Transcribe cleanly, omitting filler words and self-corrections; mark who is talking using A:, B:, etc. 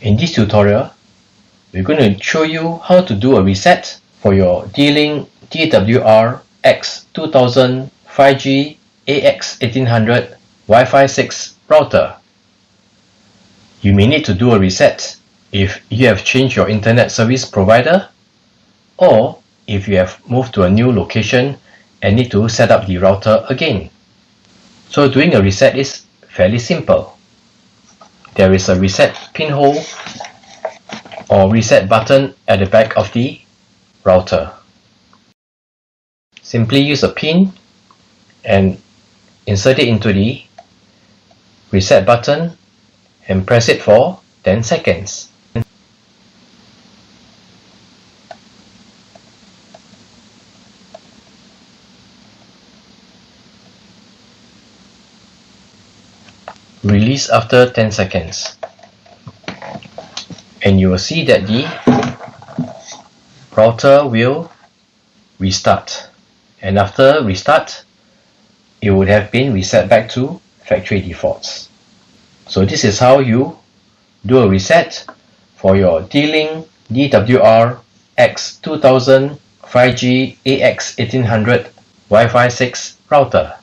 A: In this tutorial, we're going to show you how to do a reset for your D-Link DWR X2000 5G AX1800 Wi-Fi 6 router. You may need to do a reset if you have changed your internet service provider, or if you have moved to a new location and need to set up the router again. So doing a reset is fairly simple. There is a reset pinhole or reset button at the back of the router. Simply use a pin and insert it into the reset button and press it for 10 seconds. Release after 10 seconds, and you will see that the router will restart, and after restart it would have been reset back to factory defaults. So this is how you do a reset for your D-Link DWR X2000 5G AX1800 Wi-Fi 6 router.